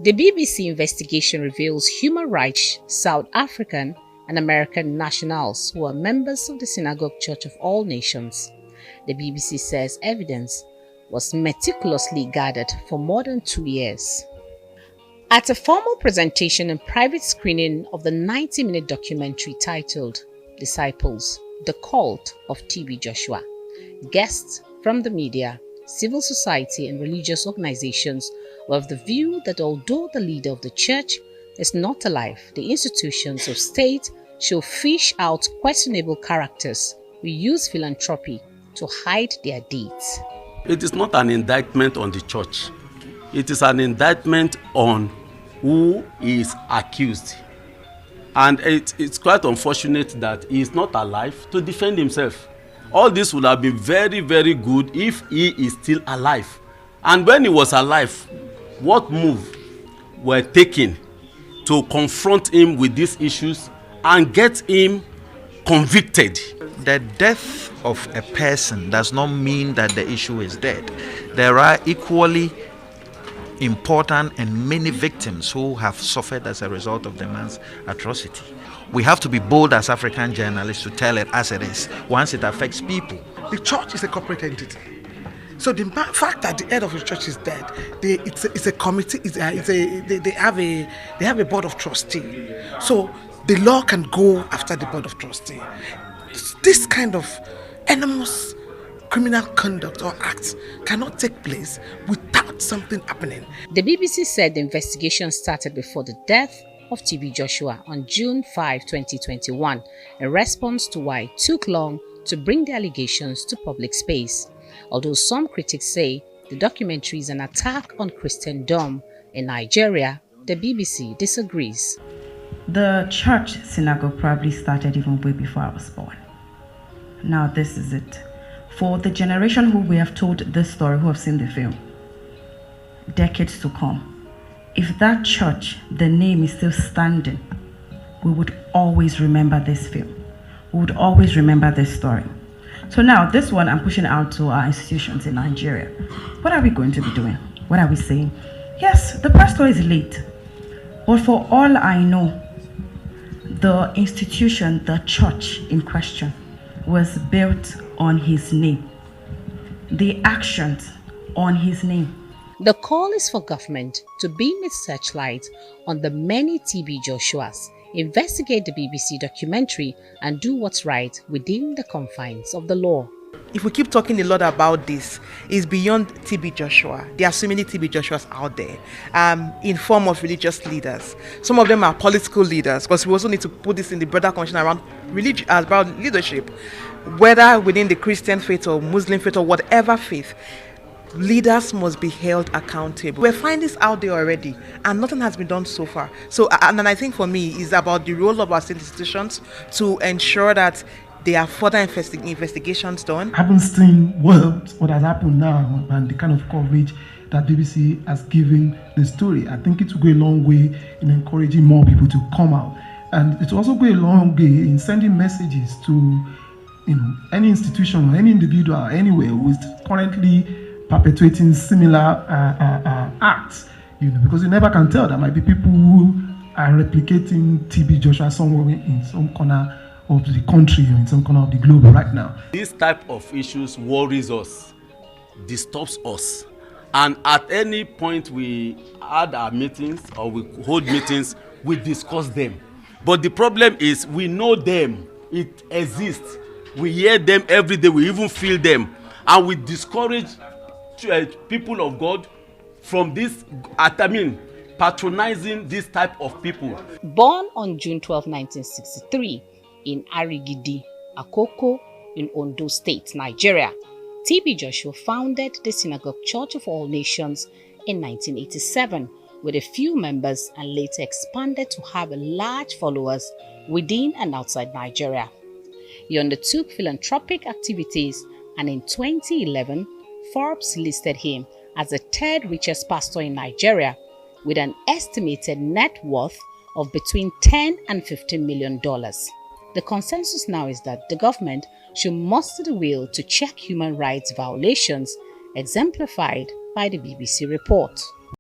The BBC investigation reveals human rights South African and American nationals who are members of the Synagogue Church of All Nations. The BBC says evidence was meticulously gathered for more than 2 years. At a formal presentation and private screening of the 90-minute documentary titled Disciples, The Cult of TB Joshua, guests from the media, civil society and religious organizations were of the view that although the leader of the church is not alive, the institutions of state should fish out questionable characters who use philanthropy to hide their deeds. It is not an indictment on the church. It is an indictment on who is accused. And it's quite unfortunate that he is not alive to defend himself. All this would have been very, very good if he is still alive. And when he was alive, what moves were taken to confront him with these issues and get him convicted? The death of a person does not mean that the issue is dead. There are equally important and many victims who have suffered as a result of the man's atrocity. We have to be bold as African journalists to tell it as it is once it affects people. The church is a corporate entity. So the fact that the head of the church is dead, it's a committee. They have a board of trustees. So the law can go after the board of trustees. This kind of enormous criminal conduct or acts cannot take place without something happening. The BBC said the investigation started before the death of TB Joshua on June 5, 2021, in response to why it took long to bring the allegations to public space. Although some critics say the documentary is an attack on Christendom in Nigeria, the BBC disagrees. The church synagogue probably started even way before I was born. Now this is it. For the generation who we have told this story, who have seen the film, decades to come, if that church, the name is still standing, we would always remember this film. We would always remember this story. So now this one I'm pushing out to our institutions in Nigeria. What are we going to be doing? What are we saying? Yes, the pastor is late. But for all I know, the institution, the church in question, was built on his name. The actions on his name. The call is for government to beam its searchlight on the many TB Joshuas, investigate the BBC documentary and do what's right within the confines of the law. If we keep talking a lot about this, it's beyond TB Joshua. There are so many TB Joshuas out there in form of religious leaders. Some of them are political leaders, because we also need to put this in the broader conversation around about leadership, whether within the Christian faith or Muslim faith or whatever faith. Leaders must be held accountable. We're finding this out there already, and nothing has been done so far. So, and I think for me, it's about the role of our state institutions to ensure that there are further investigations done. I haven't seen what has happened now and the kind of coverage that BBC has given the story. I think it will go a long way in encouraging more people to come out, and it will also go a long way in sending messages to any institution or any individual anywhere who is currently perpetuating similar acts, because you never can tell. There might be people who are replicating TB Joshua somewhere in some corner of the country or in some corner of the globe right now. This type of issues worries us, disturbs us, and at any point we had our meetings or we hold meetings, we discuss them. But the problem is we know them, it exists, we hear them every day, we even feel them, and we discourage people of God from this, patronizing this type of people. Born on June 12, 1963 in Arigidi, Akoko in Ondo State, Nigeria, TB Joshua founded the Synagogue Church of All Nations in 1987 with a few members and later expanded to have large followers within and outside Nigeria. He undertook philanthropic activities, and in 2011, Forbes listed him as the third richest pastor in Nigeria with an estimated net worth of between $10 and $15 million. The consensus now is that the government should muster the will to check human rights violations exemplified by the BBC report.